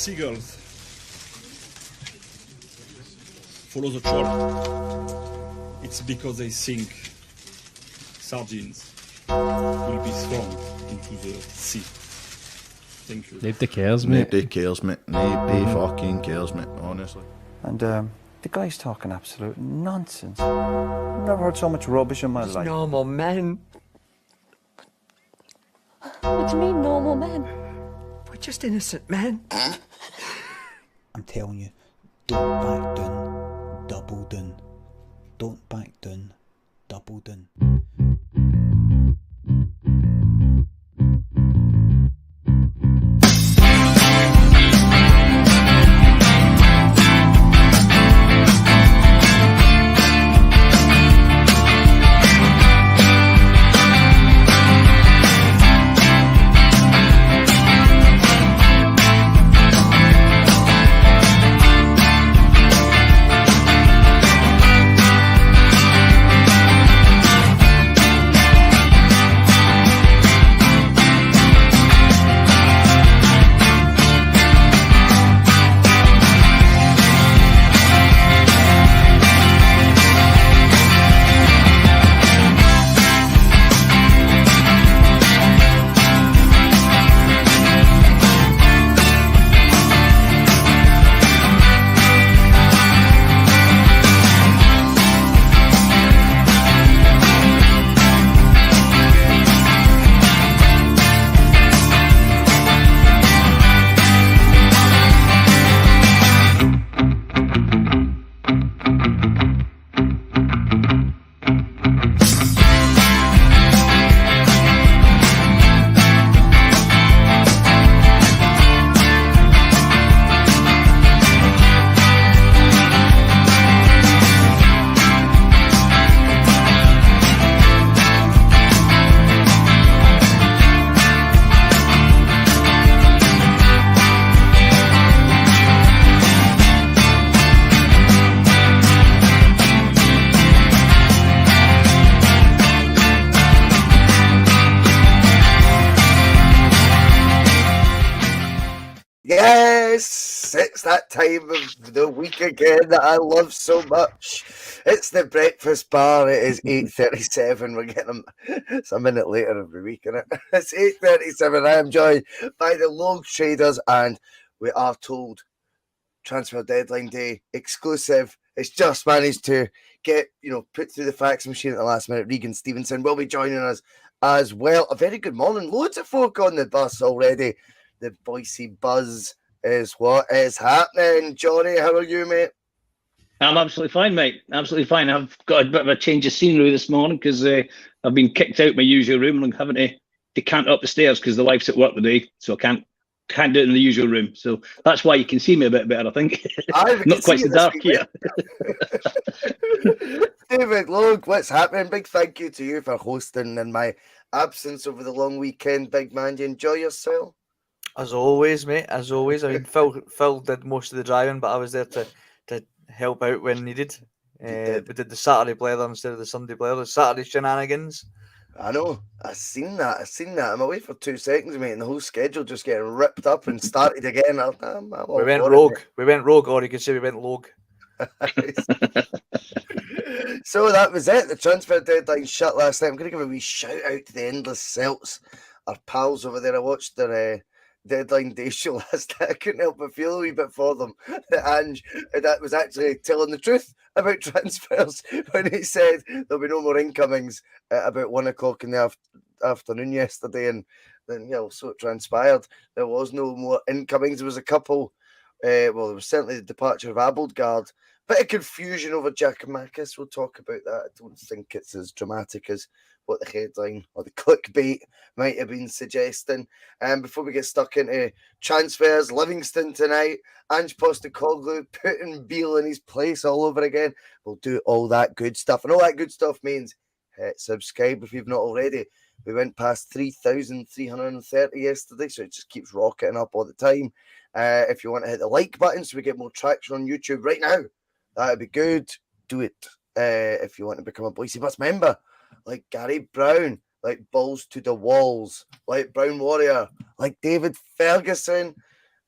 seagulls follow the trawl, it's because they think sardines will be thrown into the sea. Thank you. Nobody cares, mate. Nobody cares, mate. Nobody fucking cares, mate, honestly. And the guy's talking absolute nonsense. I've never heard so much rubbish in my life. Normal men. What do you mean, normal men? We're just innocent men. I'm telling you, don't back down, double down. Don't back down, double down. Yes, it's that time of the week again that I love so much. It's the breakfast bar. It is 8:37. We're getting them. It's a minute later every week, isn't it? It's 8:37. I am joined by the Log Traders, and we are told transfer deadline day exclusive. It's just managed to get put through the fax machine at the last minute. Regan Stevenson will be joining us as well. A very good morning. Loads of folk on the bus already. The Bhoycie'S buzz is what is happening. Johnny, how are you, mate? I'm absolutely fine, mate. Absolutely fine. I've got a bit of a change of scenery this morning because I've been kicked out my usual room and I'm having to decant up the stairs because the wife's at work today, so I can't do it in the usual room. So that's why you can see me a bit better, I think. Not quite so dark here. David Logue, what's happening? Big thank you to you for hosting in my absence over the long weekend. Big man, do you enjoy yourself? As always, mate. As always. I mean, Phil did most of the driving, but I was there to help out when needed. We did the Saturday Blether instead of the Sunday Blether. Saturday shenanigans. I know. I've seen that. I'm away for 2 seconds, mate, and the whole schedule just getting ripped up and started again. We went rogue. We went rogue, or you could say we went log. So that was it. The transfer deadline shut last night. I'm going to give a wee shout out to the Endless Celts, our pals over there. I watched their deadline day show last night. I couldn't help but feel a wee bit for them. And that was actually telling the truth about transfers when he said there'll be no more incomings at about 1 o'clock in the afternoon yesterday. And then, so it transpired. There was no more incomings. There was a couple. There was certainly the departure of Abildgaard. Bit of confusion over Giakoumakis. We'll talk about that. I don't think it's as dramatic as what the headline or the clickbait might have been suggesting. Before we get stuck into transfers, Livingston tonight, Ange Postecoglou putting Beale in his place all over again. We'll do all that good stuff. And all that good stuff means hit subscribe if you've not already. We went past 3,330 yesterday, so it just keeps rocketing up all the time. If you want to hit the like button so we get more traction on YouTube right now, that would be good. Do it. If you want to become a Bhoycie'S member, like Gary Brown, like Balls to the Walls, like Brown Warrior, like David Ferguson,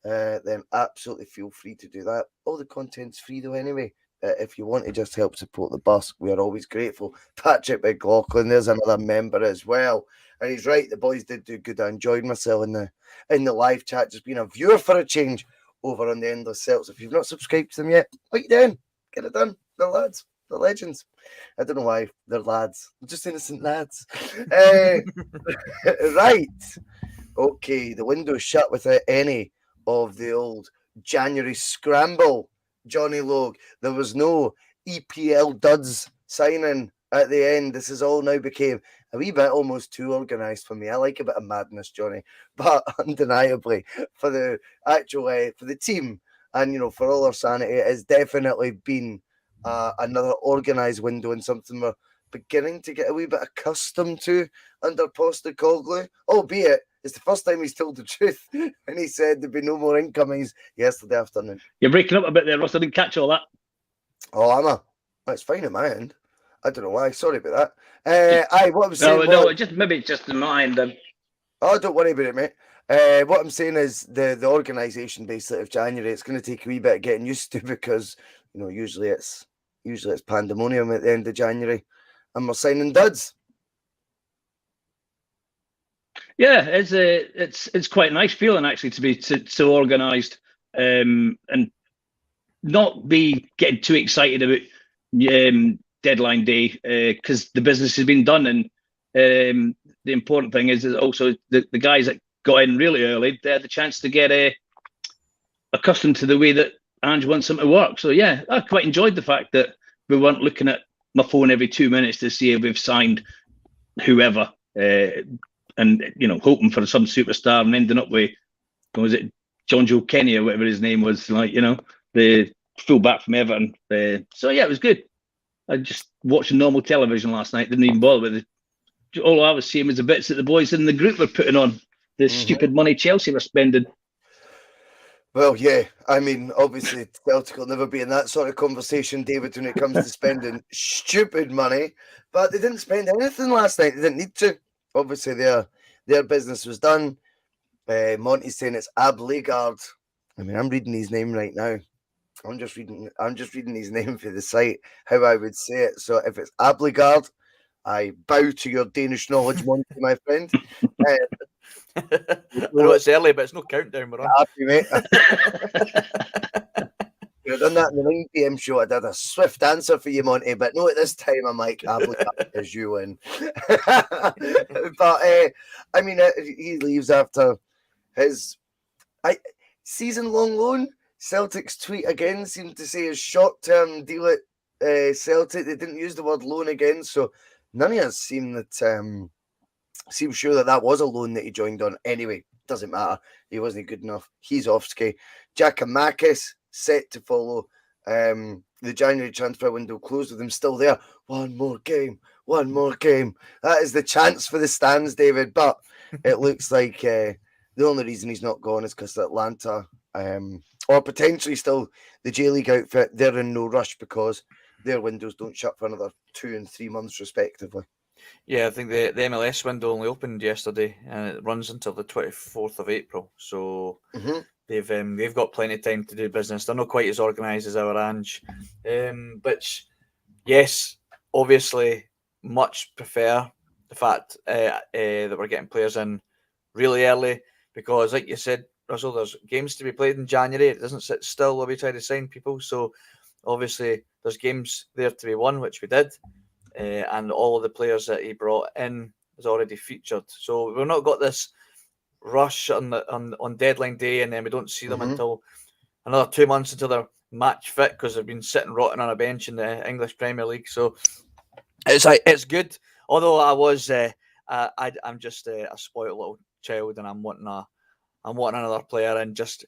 then absolutely feel free to do that. All the content's free though anyway. If you want to just help support the bus, we are always grateful. Patrick McLaughlin, there's another member as well. And he's right, the boys did do good. I enjoyed myself in the live chat, just being a viewer for a change over on the Endless Celts. If you've not subscribed to them yet, what you doing? Get it done. They're lads. They're legends. I don't know why. They're lads. They're just innocent lads. Right. Okay, the window's shut without any of the old January scramble. Johnny Logue, there was no EPL duds signing at the end. This has all now became a wee bit almost too organised for me. I like a bit of madness, Johnny, but undeniably for the actual for the team and for all our sanity, it has definitely been another organised window and something we're beginning to get a wee bit accustomed to under Postecoglou, albeit it's the first time he's told the truth when he said there'd be no more incomings yesterday afternoon. You're breaking up a bit there, Russ. I didn't catch all that. Oh, am I? That's fine at my end. I don't know why. Sorry about that. What I'm saying. Maybe it's just in mind. Oh, don't worry about it, mate. What I'm saying is the organisation basically of January. It's going to take a wee bit of getting used to because usually it's pandemonium at the end of January, and we're signing duds. Yeah, it's quite a nice feeling actually to be so organised and not be getting too excited about deadline day because the business has been done, and the important thing is also the guys that got in really early, they had the chance to get accustomed to the way that Ange wants them to work. So yeah, I quite enjoyed the fact that we weren't looking at my phone every 2 minutes to see if we've signed whoever. And hoping for some superstar and ending up with, was it John Joe Kenny or whatever his name was, the fullback from Everton. So yeah, it was good. I just watched normal television last night, didn't even bother with it. All I was seeing was the bits that the boys in the group were putting on, the stupid money Chelsea were spending. Well, yeah, I mean, obviously Celtic will never be in that sort of conversation, David, when it comes to spending stupid money, but they didn't spend anything last night. They didn't need to. Obviously, their business was done. Monty's saying it's Abligard. I mean, I'm reading his name right now. I'm just reading his name for the site, how I would say it. So if it's Abligard, I bow to your Danish knowledge, Monty, my friend. I know it's early, but it's no countdown. We're on. Happy, mate. You've done that in the 9 p.m. show. I did a swift answer for you, Monty, but no, at this time I'm like, as you win. But I mean, he leaves after his season-long loan. Celtic's tweet again seemed to say his short-term deal at Celtic. They didn't use the word loan again, so none of us seem sure that was a loan that he joined on. Anyway, doesn't matter. He wasn't good enough. He's off ski. Giakoumakis set to follow. The January transfer window closed with him still there. One more game. That is the chance for the stands, David. But it looks like the only reason he's not gone is because Atlanta, or potentially still the J-League outfit, they're in no rush because their windows don't shut for another 2 and 3 months respectively. Yeah, I think the MLS window only opened yesterday and it runs until the 24th of April. So they've got plenty of time to do business. They're not quite as organised as our Ange. Which, yes, obviously much prefer the fact that we're getting players in really early because, like you said, Russell, there's games to be played in January. It doesn't sit still while we try to sign people. So obviously there's games there to be won, which we did. And all of the players that he brought in is already featured. So we've not got this rush on deadline day, and then we don't see them until another 2 months until they're match fit because they've been sitting rotting on a bench in the English Premier League. So it's good. Although I'm just a spoiled little child, and I'm wanting another player, and just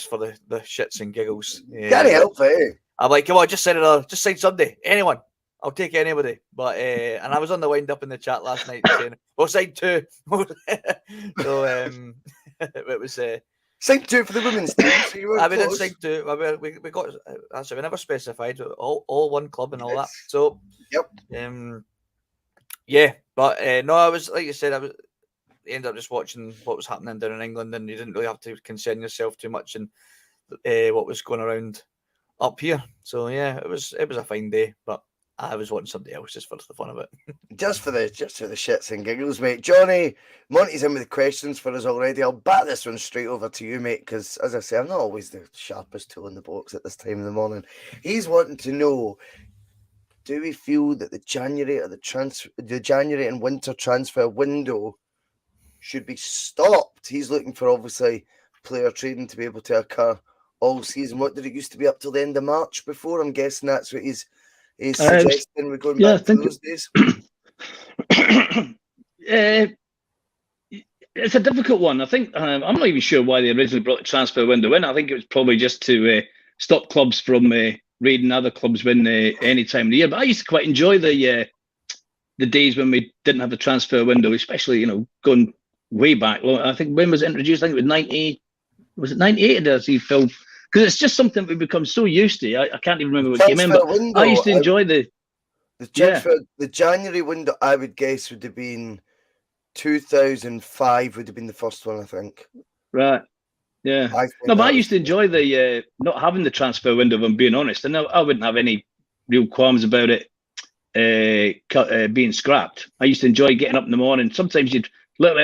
for the shits and giggles. Can't help it. I'm like, come on, just sign somebody, anyone. I'll take anybody. But and I was on the wind up in the chat last night saying, "Well, sign 2." So it was sign 2 for the women's team. So you were didn't sign 2. We got that's we never specified all one club and all that. So yep. Yeah, but no, I was like you said, ended up just watching what was happening down in England, and you didn't really have to concern yourself too much in what was going around up here. So yeah, it was a fine day, but I was watching somebody else just for the fun of it. Just for the shits and giggles, mate. Johnny, Monty's in with the questions for us already. I'll bat this one straight over to you, mate, because as I say, I'm not always the sharpest tool in the box at this time in the morning. He's wanting to know, do we feel that the January and winter transfer window should be stopped? He's looking for, obviously, player trading to be able to occur all season. What did it used to be up till the end of March before? I'm guessing that's what he's suggesting. We're going back to those days. It's a difficult one. I think I'm not even sure why they originally brought the transfer window in. I think it was probably just to stop clubs from raiding other clubs when any time of the year. But I used to quite enjoy the days when we didn't have the transfer window, especially going way back. I think when was it introduced? I think it was 90. Was it 98? Does he film? Because it's just something we've become so used to. I can't even remember what came in. But window, I used to enjoy the January window. I would guess would have been 2005. Would have been the first one, I think. Right. Yeah. But I used to enjoy the not having the transfer window, if I'm being honest, and I wouldn't have any real qualms about it being scrapped. I used to enjoy getting up in the morning. Sometimes I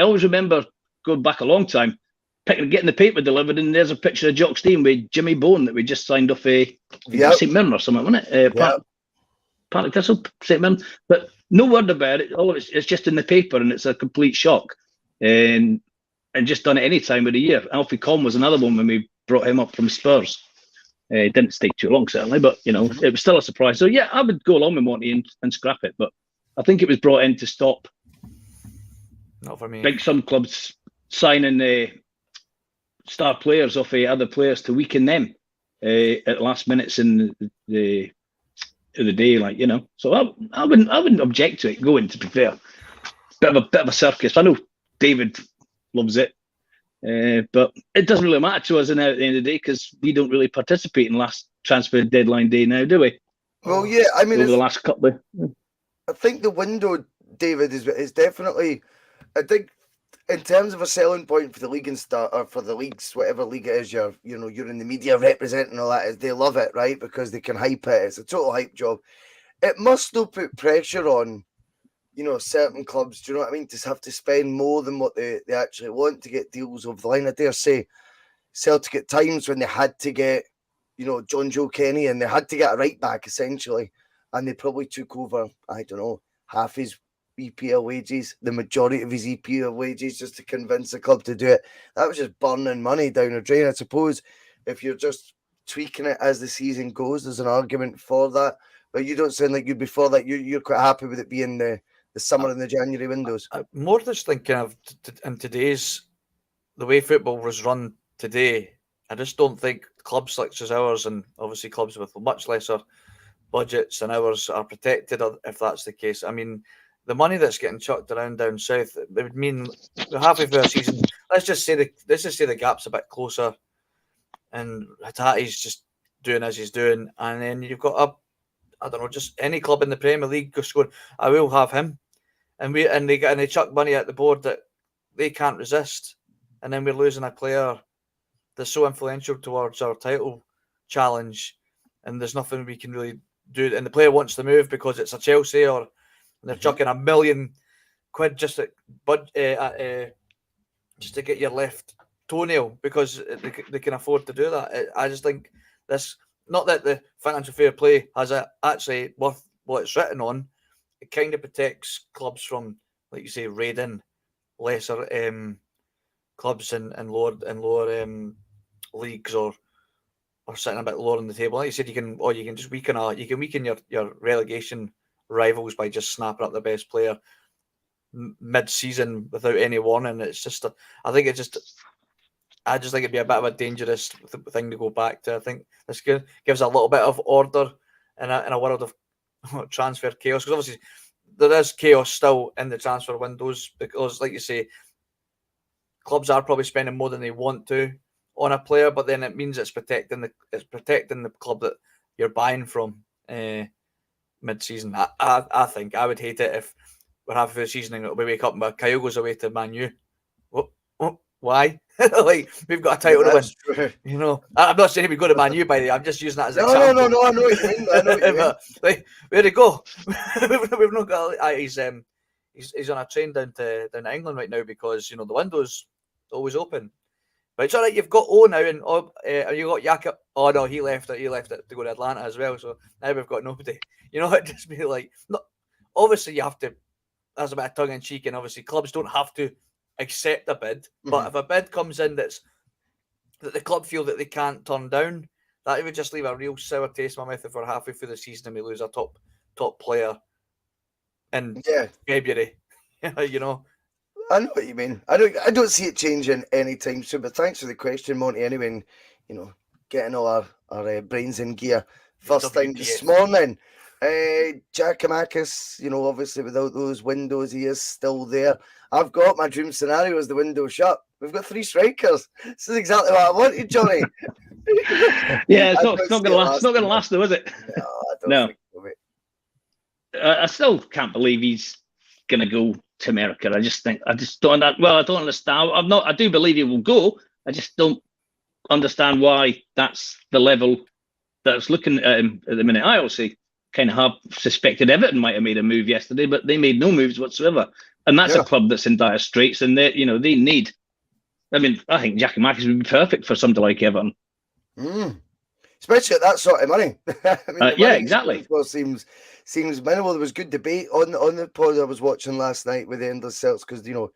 always remember going back a long time, getting the paper delivered, and there's a picture of Jock Stein with Jimmy Bone that we just signed off St Mirren or something, wasn't it? Partick Thistle, St Mirren. But no word about it. All of it's just in the paper, and it's a complete shock. And just done it any time of the year. Alfie Comm was another one when we brought him up from Spurs. It didn't stay too long, certainly, but it was still a surprise. So yeah, I would go along with Monty and scrap it, but I think it was brought in to stop. Not for me. Like some clubs signing star players off other players to weaken them at last minutes in the day, So I wouldn't object to it going. To be fair, bit of a circus. I know David loves it, but it doesn't really matter to us now at the end of the day because we don't really participate in last transfer deadline day now, do we? Well, yeah, I mean, over the last couple of. I think the window, David, is definitely. I think in terms of a selling point for the league and or for the leagues, whatever league it is, you're in the media representing all that. They love it, right? Because they can hype it. It's a total hype job. It must still put pressure on, certain clubs. Do you know what I mean? To have to spend more than what they actually want to get deals over the line. I dare say, Celtic at times when they had to get, John Joe Kenny, and they had to get a right back essentially, and they probably took over, I don't know, half his EPL wages, the majority of his EPL wages, just to convince the club to do it. That was just burning money down the drain. I suppose if you're just tweaking it as the season goes, there's an argument for that. But you don't sound like you'd be for that. You're quite happy with it being the summer and the January windows. More just thinking of in today's, the way football was run today, I just don't think clubs such as ours, and obviously clubs with much lesser budgets than ours, are protected if that's the case. I mean, the money that's getting chucked around down south, it would mean halfway through a season, let's just say the gap's a bit closer, and Hatati's just doing as he's doing, and then you've got I don't know, just any club in the Premier League just going, I will have him, and they chuck money at the board that they can't resist, and then we're losing a player that's so influential towards our title challenge, and there's nothing we can really do, and the player wants to move because it's a Chelsea or. They're chucking £1 million just to get your left toenail because they can afford to do that. I just think this, not that the financial fair play has actually worth what it's written on, it kind of protects clubs from, like you say, raiding lesser clubs in lower leagues or sitting a bit lower on the table. Like you said, you can just weaken your relegation rivals by just snapping up the best player mid-season without any warning. It's just I just think it'd be a bit of a dangerous thing to go back to. I think this gives a little bit of order in a world of transfer chaos, because obviously there is chaos still in the transfer windows, because like you say, clubs are probably spending more than they want to on a player, but then it means it's protecting the club that you're buying from mid-season. I think I would hate it if we're halfway through the season and we wake up and Kyle goes away to Man U Oh, why? Like, we've got a title to win. That's true. You know, I'm not saying we go to Man U, by the way. I'm just using that as an No, example. no. I know what you mean. I know what you mean. But, like, where'd he go? We've not got. He's on a train down to England right now because the window's always open. But it's all right. You've got O now, and you got Yaka. Oh no, he left it. He left it to go to Atlanta as well. So now we've got nobody. It just be like, no. Obviously, you have to. That's a bit of tongue in cheek, and obviously, clubs don't have to accept a bid. But if a bid comes in that the club feel that they can't turn down, that would just leave a real sour taste in my mouth if we're halfway through the season and we lose a top player in February. I know what you mean. I don't see it changing anytime soon. But thanks for the question, Monty. Anyway, and, getting all our brains in gear. First time this morning. Giakoumakis, obviously without those windows, he is still there. I've got my dream scenario as the window shut. We've got 3 strikers. This is exactly what I wanted, Johnny. Yeah, it's not going to last. It's not going to last, though, is it? No. I still can't believe he's going to go to America. I just don't. Well, I don't understand. I do believe he will go. I just don't understand why that's the level that's looking at him at the minute. I also kind of have suspected Everton might have made a move yesterday, but they made no moves whatsoever. And that's a club that's in dire straits, and they need. I mean, I think Giakoumakis would be perfect for somebody like Everton. Especially at that sort of money. I mean, exactly. Well, seems minimal. There was good debate on the pod I was watching last night with the Endless Celts because you're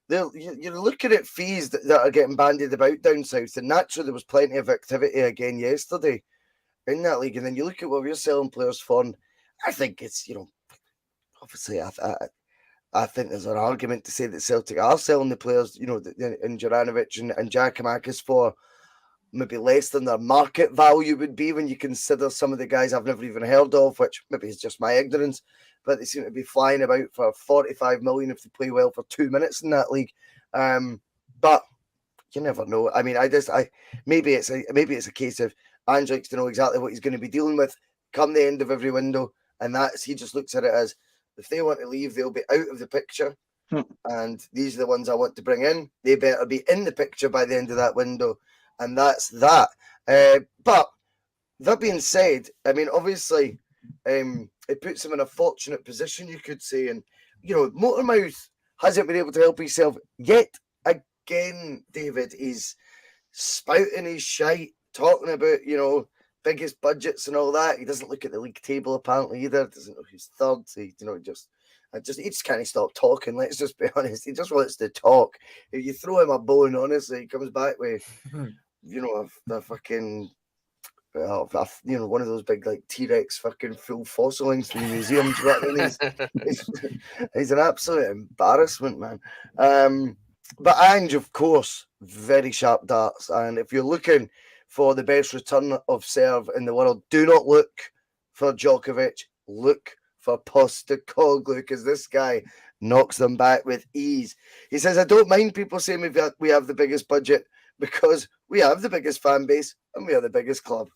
looking at fees that are getting bandied about down south, and naturally there was plenty of activity again yesterday in that league. And then you look at what we're selling players for, and I think it's obviously I think there's an argument to say that Celtic are selling the players, in Juranovic and Giakoumakis for maybe less than their market value would be when you consider some of the guys I've never even heard of, which maybe is just my ignorance, but they seem to be flying about for 45 million if they play well for 2 minutes in that league. But you never know. I mean, maybe it's a case of Ange likes to know exactly what he's going to be dealing with come the end of every window, and he just looks at it as if they want to leave, they'll be out of the picture. And these are the ones I want to bring in. They better be in the picture by the end of that window. And that's that. But that being said, I mean, obviously, it puts him in a fortunate position, you could say. And, Motormouth hasn't been able to help himself yet again, David. He's spouting his shite, talking about, biggest budgets and all that. He doesn't look at the league table apparently either. Doesn't know who's third. So he just can't stop talking. Let's just be honest. He just wants to talk. If you throw him a bone, honestly, he comes back with, the fucking, one of those big like T-Rex fucking full fossilings from the museum. Do you know what I mean? He's an absolute embarrassment, man. But Ange, of course, very sharp darts. And if you're looking for the best return of serve in the world, do not look for Djokovic. Look for Postecoglou, because this guy knocks them back with ease. He says, I don't mind people saying we have the biggest budget because we have the biggest fan base and we are the biggest club.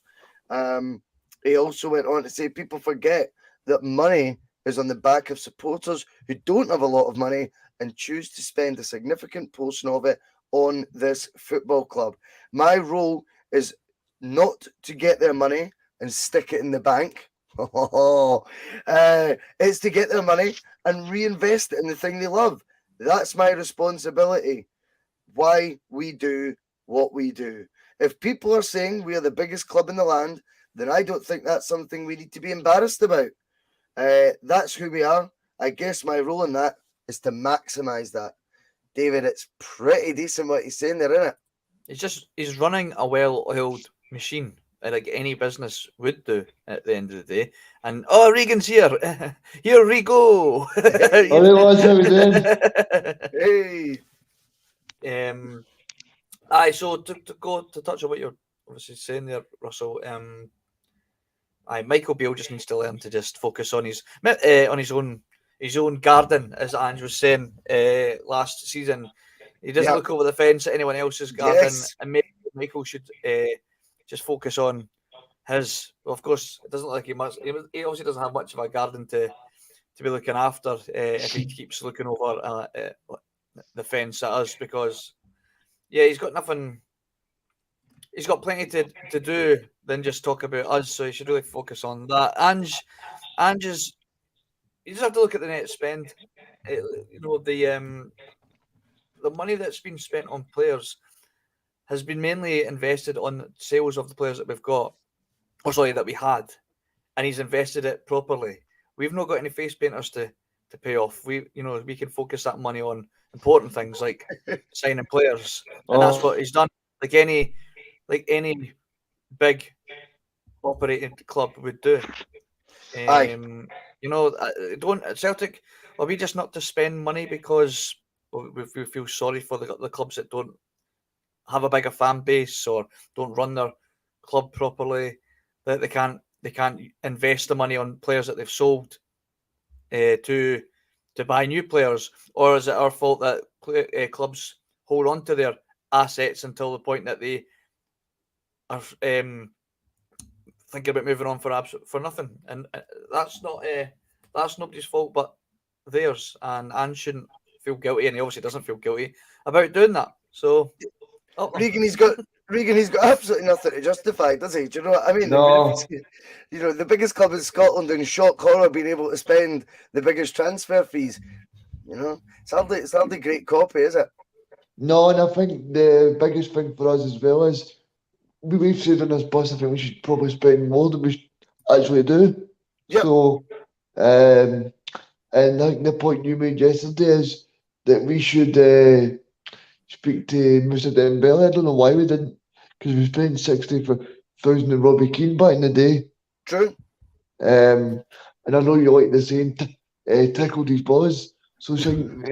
He also went on to say people forget that money is on the back of supporters who don't have a lot of money and choose to spend a significant portion of it on this football club. My role is not to get their money and stick it in the bank. It's to get their money and reinvest it in the thing they love. That's my responsibility. Why we do what we do. If people are saying we are the biggest club in the land, then I don't think that's something we need to be embarrassed about. That's who we are. I guess my role in that is to maximise that. David, it's pretty decent what he's saying there, isn't it? He's running a well-oiled machine, like any business would do at the end of the day. And Regan's here. Here we go. Hey. So to touch on what you're obviously saying there, Russell. Michael Beale just needs to learn to just focus on his own garden, as Ange was saying last season. He doesn't look over the fence at anyone else's garden, and maybe Michael should just focus on his. Well, of course, it doesn't look like he must. He obviously doesn't have much of a garden to be looking after if he keeps looking over the fence at us because, yeah, he's got nothing. He's got plenty to do than just talk about us, so he should really focus on that. Ange is. You just have to look at the net spend. The money that's been spent on players has been mainly invested on sales of the players that we've got, or sorry, that we had, and he's invested it properly. We've not got any face painters to pay off. We can focus that money on important things like signing players, and that's what he's done. Like any big operating club would do. Don't Celtic. Are we just not to spend money because we feel sorry for the clubs that don't have a bigger fan base or don't run their club properly, that they can't invest the money on players that they've sold to buy new players, or is it our fault that clubs hold on to their assets until the point that they are thinking about moving on for nothing? And that's nobody's fault but theirs, and Anne shouldn't feel guilty, and he obviously doesn't feel guilty about doing that. So Regan, he's got absolutely nothing to justify, does he? Do you know what I mean? No. The biggest club in Scotland in shock horror being able to spend the biggest transfer fees. It's hardly great copy, is it? No, and I think the biggest thing for us as well is we've said on this bus, I think we should probably spend more than we actually do. Yep. So, and I think the point you made yesterday is that we should speak to Mr. Dembele. I don't know why we didn't, because we spent 60,000 on Robbie Keane back in the day. True. And I know you like the saying, tickled his balls. So I think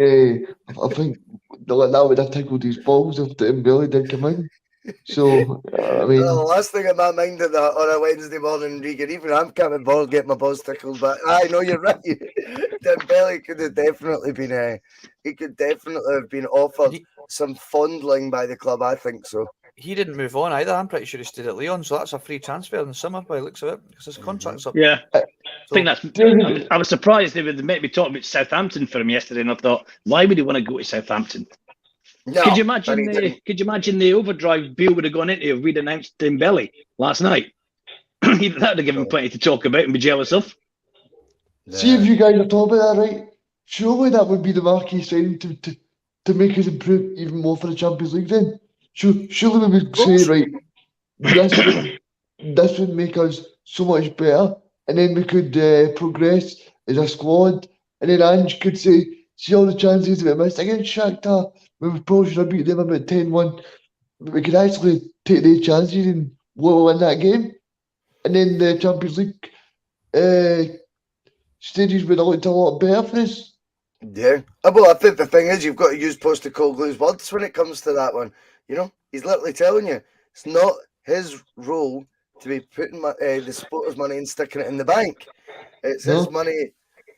that would have tickled his balls if Dembele did come in. So, I mean... The last thing in my mind on a Wednesday morning, Regan, even I'm coming ball, get my balls tickled, but I know you're right. Dembele could have definitely been offered some fondling by the club, I think so. He didn't move on either. I'm pretty sure he stayed at Lyon, so that's a free transfer in the summer by the looks of it, because his contract's up. Yeah. I think that's. I was surprised they would make me talk about Southampton for him yesterday, and I thought, why would he want to go to Southampton? No, could you imagine the overdrive Bill would have gone into if we'd announced Dembele last night? That would have given him plenty to talk about and be jealous of. See, if you guys are talking about that, right? Surely that would be the marquee signing to make us improve even more for the Champions League then. Surely we would say, right, this would make us so much better, and then we could progress as a squad, and then Ange could say, see all the chances that we missed against Shakhtar, we probably should have beat them about 10-1, but we could actually take these chances and win that game, and then the Champions League stages would have looked a lot better for us. Yeah. Well, I think the thing is, you've got to use Postecoglou's words when it comes to that one. He's literally telling you it's not his role to be putting the supporters' money and sticking it in the bank. It's his money.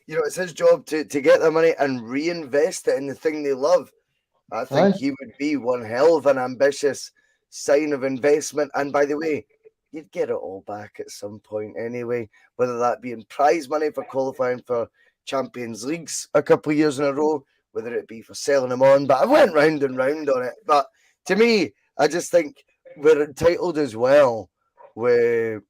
It's his job to get their money and reinvest it in the thing they love. I think he would be one hell of an ambitious sign of investment. And by the way, you'd get it all back at some point anyway, whether that be in prize money for qualifying for Champions Leagues a couple of years in a row, whether it be for selling them on. But I went round and round on it. But to me, I just think we're entitled as well with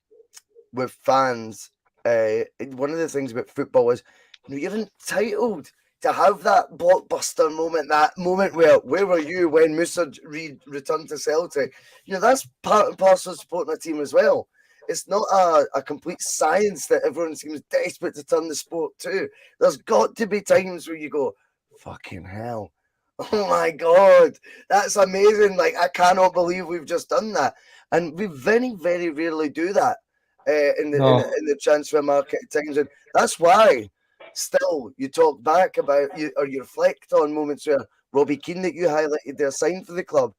fans. One of the things about football is you're entitled to have that blockbuster moment, that moment where were you when Musa returned to Celtic? That's part and parcel of supporting a team as well. It's not a complete science that everyone seems desperate to turn the sport to. There's got to be times where you go, fucking hell. Oh my God, that's amazing. Like, I cannot believe we've just done that. And we very, very rarely do that in the transfer market at times. And that's why still you talk back about or you reflect on moments where Robbie Keane that you highlighted there signed for the club,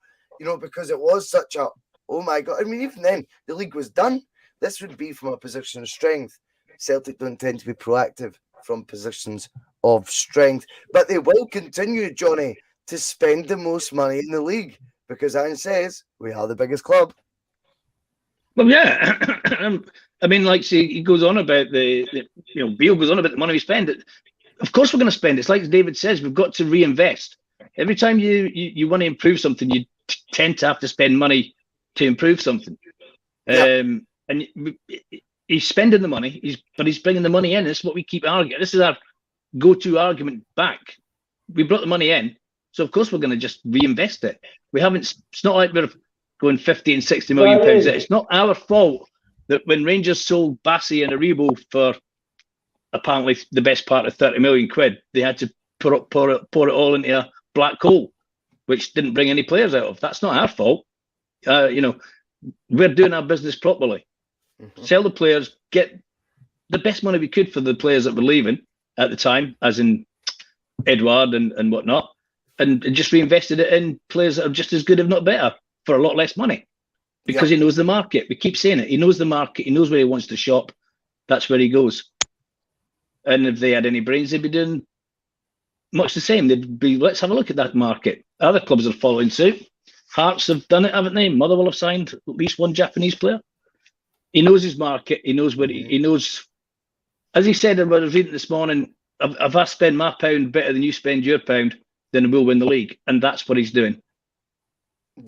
because it was such a, oh my God. I mean, even then the league was done. This would be from a position of strength. Celtic don't tend to be proactive from positions of strength, but they will continue, Johnny, to spend the most money in the league because Anne says we are the biggest club. Well, yeah. I mean, like, see, he goes on about Beale goes on about the money we spend. Of course we're going to spend. It's like David says, we've got to reinvest. Every time you want to improve something, you tend to have to spend money to improve something. And he's spending the money, but he's bringing the money in. This is what we keep arguing. This is our go-to argument back. We brought the money in, so of course we're going to just reinvest it. We haven't. It's not like we're going 50 and 60 million pounds. It's not our fault that when Rangers sold Bassey and Aribo for apparently the best part of 30 million quid, they had to pour it all into a black hole, which didn't bring any players out of. That's not our fault. We're doing our business properly. Sell the players, get the best money we could for the players that were leaving at the time, as in Edouard and whatnot, and just reinvested it in players that are just as good, if not better, for a lot less money. Because he knows the market. We keep saying it. He knows the market. He knows where he wants to shop. That's where he goes. And if they had any brains, they'd be doing much the same. They'd be, let's have a look at that market. Other clubs are following suit. Hearts have done it, haven't they? Motherwell have signed at least one Japanese player. He knows his market. He knows where he knows. As he said, I was reading this morning, if I spend my pound better than you spend your pound, then we'll win the league. And that's what he's doing.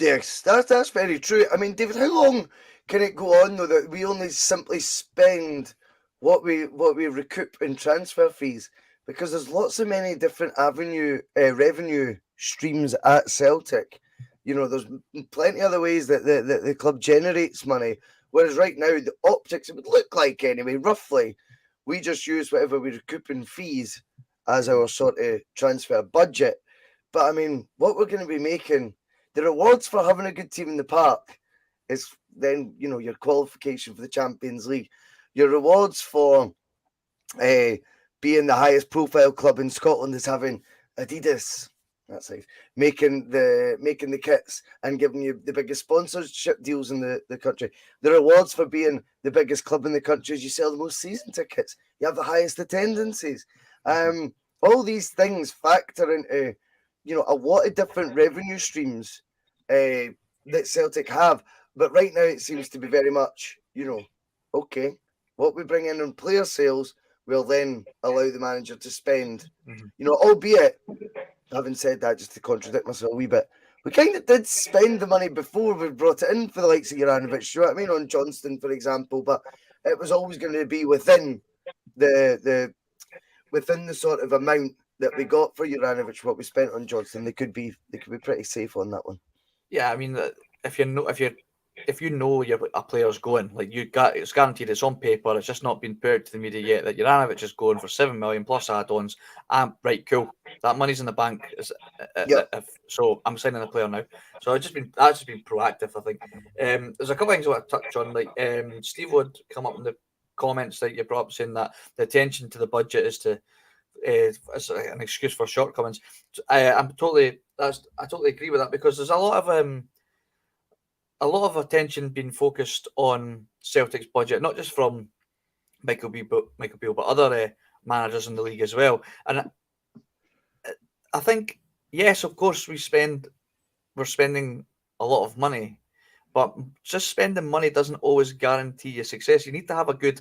Yes, that's very true. I mean, David, how long can it go on though that we only simply spend what we recoup in transfer fees? Because there's lots of many different revenue streams at Celtic. There's plenty of other ways that the club generates money. Whereas right now, the optics, it would look like anyway, roughly, we just use whatever we recoup in fees as our sort of transfer budget. But I mean, what we're going to be making, the rewards for having a good team in the park is then, your qualification for the Champions League. Your rewards for being the highest profile club in Scotland is having Adidas. That's nice. Making the kits and giving you the biggest sponsorship deals in the country. The rewards for being the biggest club in the country is you sell the most season tickets. You have the highest attendances. All these things factor into, a lot of different revenue streams that Celtic have. But right now it seems to be very much, okay, what we bring in on player sales will then allow the manager to spend, albeit, having said that, just to contradict myself a wee bit, we kind of did spend the money before we brought it in for the likes of Juranovic, you know what I mean, on Johnston, for example, but it was always going to be within the sort of amount that we got for Juranovic, what we spent on Johnston. They could be pretty safe on that one. Yeah, I mean, if you know a player's going, like it's guaranteed, it's on paper, it's just not been put to the media yet that Juranovic is going for 7 million plus add-ons. Right, cool. That money's in the bank. So I'm signing the player now. So that's just been proactive, I think. There's a couple of things I want to touch on. Like Steve would come up in the comments that you brought up saying that the attention to the budget is to as an excuse for shortcomings. I totally agree with that, because there's a lot of attention being focused on Celtic's budget, not just from Michael Beale, but other managers in the league as well. And I think, yes, of course, we're spending a lot of money, but just spending money doesn't always guarantee you success. You need to have a good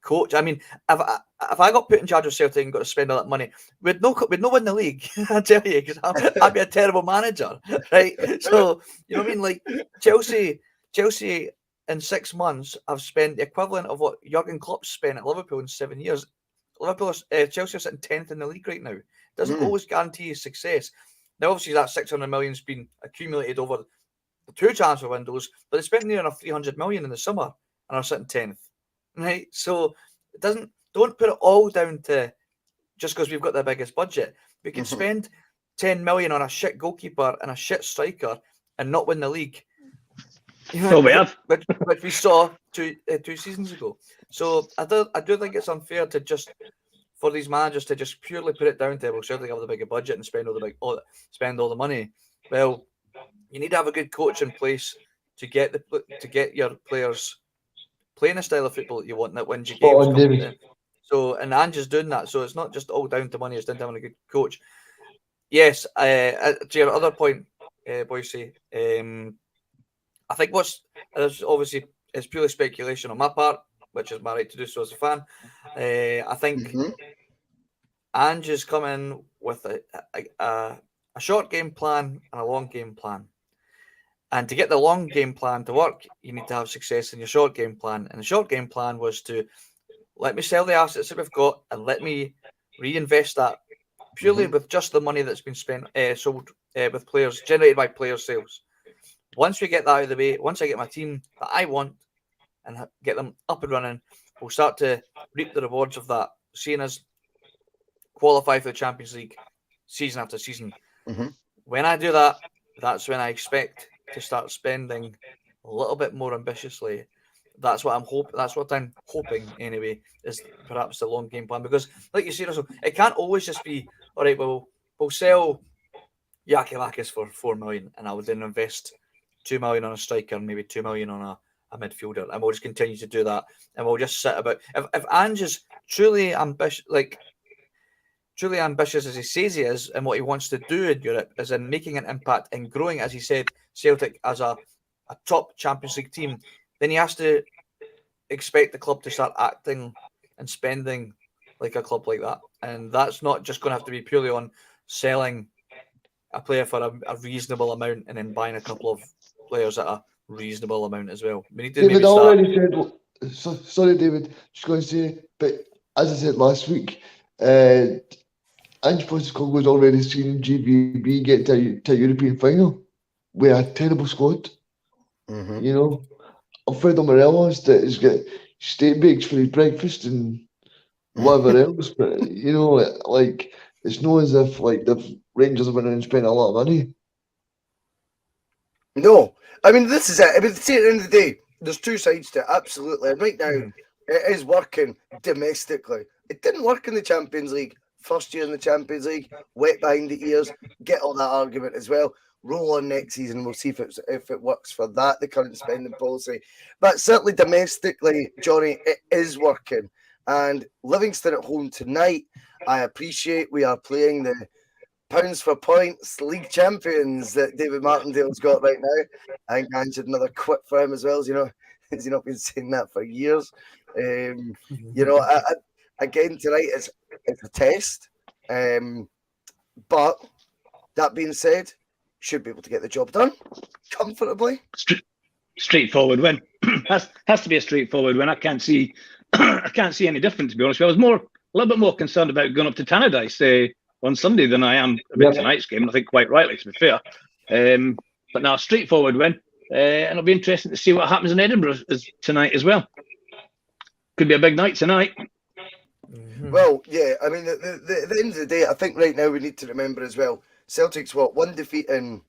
coach. I mean, if I got put in charge of Celtic and got to spend all that money, we'd no win the league. I tell you, because I'd be a terrible manager, right? So you know what I mean? Like Chelsea in 6 months have spent the equivalent of what Jurgen Klopp spent at Liverpool in 7 years. Chelsea are sitting 10th in the league right now. It doesn't always guarantee you success. Now, obviously, that 600 million has been accumulated over the 2 transfer windows, but they spent nearly 300 million in the summer and are sitting 10th. Right, so don't put it all down to just because we've got the biggest budget. We can spend 10 million on a shit goalkeeper and a shit striker and not win the league. We have, which we saw two seasons ago. So I do think it's unfair for these managers to just purely put it down to, well, Celtic have the bigger budget and spend all the money. Well, you need to have a good coach in place to get your players playing a style of football that you want that wins you games. So, and Ange's doing that. So it's not just all down to money, it's down to having a good coach. Yes, to your other point, Bhoycie, I think obviously it's purely speculation on my part, which is my right to do so as a fan. I think Ange is coming with a a short game plan and a long game plan. And to get the long game plan to work, you need to have success in your short game plan. And the short game plan was to let me sell the assets that we've got and let me reinvest that purely with just the money that's been spent, sold with players, generated by player sales. Once we get that out of the way, once I get my team that I want and get them up and running, we'll start to reap the rewards of that, seeing us qualify for the Champions League season after season. When I do that, that's when I expect to start spending a little bit more ambitiously. That's what I'm hoping anyway, is perhaps the long game plan. Because, like you say, Russell, it can't always just be, all right, well, we'll sell Yakilakis for 4 million and I will then invest 2 million on a striker and maybe 2 million on a midfielder, and we'll just continue to do that, and we'll just sit about. If Ange is truly ambitious, as he says he is, and what he wants to do in Europe is in making an impact and growing, as he said, Celtic as a top Champions League team, then he has to expect the club to start acting and spending like a club like that. And that's not just going to have to be purely on selling a player for a reasonable amount and then buying a couple of players at a reasonable amount as well. We need to David maybe start... already said, sorry, David, just going to say, but as I said last week, Ange Postecoglou was already seen GVB get to a European final with a terrible squad. You know, Alfredo Morelos that has got steak bakes for his breakfast and whatever else, but you know, like it's not as if like the Rangers have been and spent a lot of money. No, I mean this is it. I mean, see, at the end of the day, there's two sides to it. Absolutely, and right now it is working domestically. It didn't work in the Champions League. First year in the Champions League, wet behind the ears. Get all that argument as well. Roll on next season. We'll see if it works for that, the current spending policy. But certainly domestically, Johnny, it is working. And Livingston at home tonight, I appreciate we are playing the pounds for points league champions that David Martindale's got right now. I think Ange had another quip for him as well. As you know, has he not been saying that for years? You know, again tonight it's a test. But that being said, should be able to get the job done comfortably. Straightforward win. has to be a straightforward win. I can't see any difference, to be honest. I was a little bit more concerned about going up to Tannadice on Sunday than I am about tonight's game. I think quite rightly, to be fair. But now, straightforward win, and it'll be interesting to see what happens in Edinburgh tonight as well. Could be a big night tonight. Well, yeah. I mean, at the end of the day, I think right now we need to remember as well. Celtic's one defeat in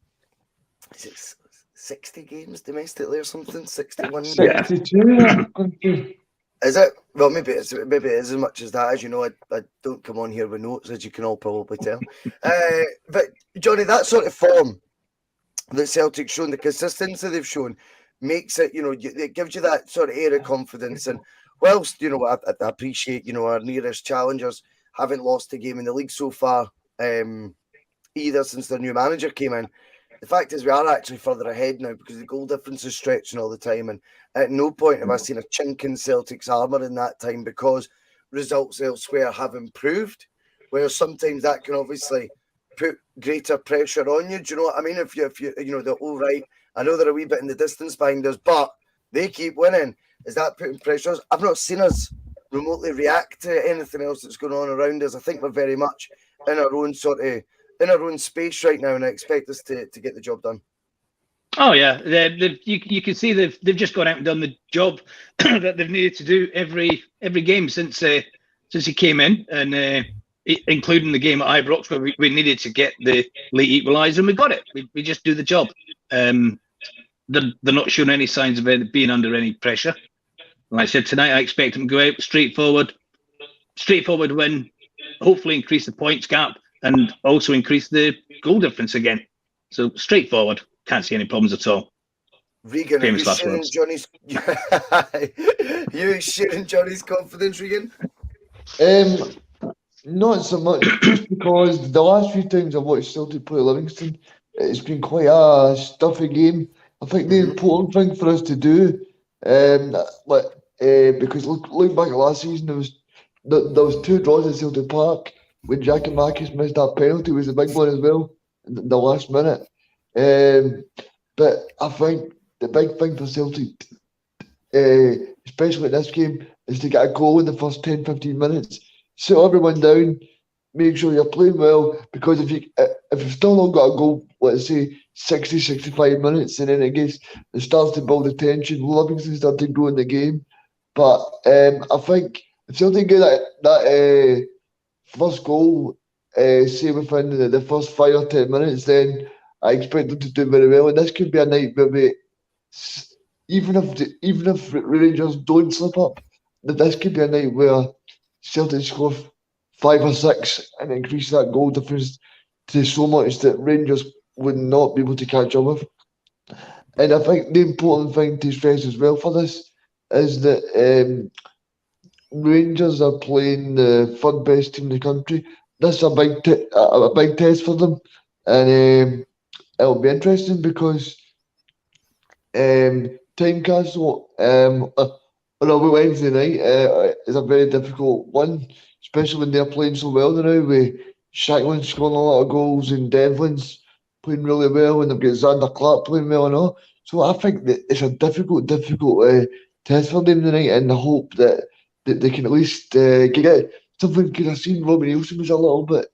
60 games domestically or something? 61? 62. Is it? Well, maybe it is as much as that. As you know, I don't come on here with notes, as you can all probably tell. But Johnny, that sort of form that Celtic's shown, the consistency they've shown, makes it, you know, it gives you that sort of air of confidence. And whilst, you know, I appreciate, you know, our nearest challengers haven't lost a game in the league so far, either since their new manager came in. The fact is we are actually further ahead now because the goal difference is stretching all the time, and at no point have I seen a chink in Celtic's armour in that time because results elsewhere have improved, where sometimes that can obviously put greater pressure on you. Do you know what I mean? If you know, they're all right, I know they're a wee bit in the distance behind us, but they keep winning. Is that putting pressure on us? I've not seen us remotely react to anything else that's going on around us. I think we're very much in our own space right now, and I expect us to get the job done. Oh yeah, you can see they've just gone out and done the job that they've needed to do every game since he came in, and including the game at Ibrox where we needed to get the late equaliser, and we got it. We just do the job. They're not showing any signs of being under any pressure. Like I said, tonight I expect them to go out straightforward win, hopefully increase the points gap and also increase the goal difference again. So straightforward, can't see any problems at all. Regan, are you sharing Johnny's? You sharing Johnny's confidence, Regan? Not so much, just because the last few times I've watched Celtic play Livingston, it's been quite a stuffy game. I think the important thing for us to do, because looking back at last season, there was 2 draws at Celtic Park when Giakoumakis missed that penalty, was a big one as well. in the last minute. But I think the big thing for Celtic, especially in this game, is to get a goal in the first 10, 15 minutes. Sit everyone down, make sure you're playing well, because if you've still not got a goal, let's say 60, 65 minutes, and then it starts to build the tension, Livingston start to go in the game. But I think if Celtic get that first goal, say within the first 5 or 10 minutes, then I expect them to do very well. And this could be a night where even if Rangers don't slip up, this could be a night where Celtic score 5 or 6 and increase that goal difference to so much that Rangers would not be able to catch up with. And I think the important thing to stress as well for this is that Rangers are playing the third best team in the country. That's a big test for them, and it'll be interesting because Tynecastle on a Wednesday night is a very difficult one, especially when they're playing so well now, with Shackland scoring a lot of goals and Devlin's playing really well, and they've got Xander Clark playing well and all. So I think that it's a difficult test for them tonight, and I hope that they can at least get something. Because I've seen Robbie Nielsen was a little bit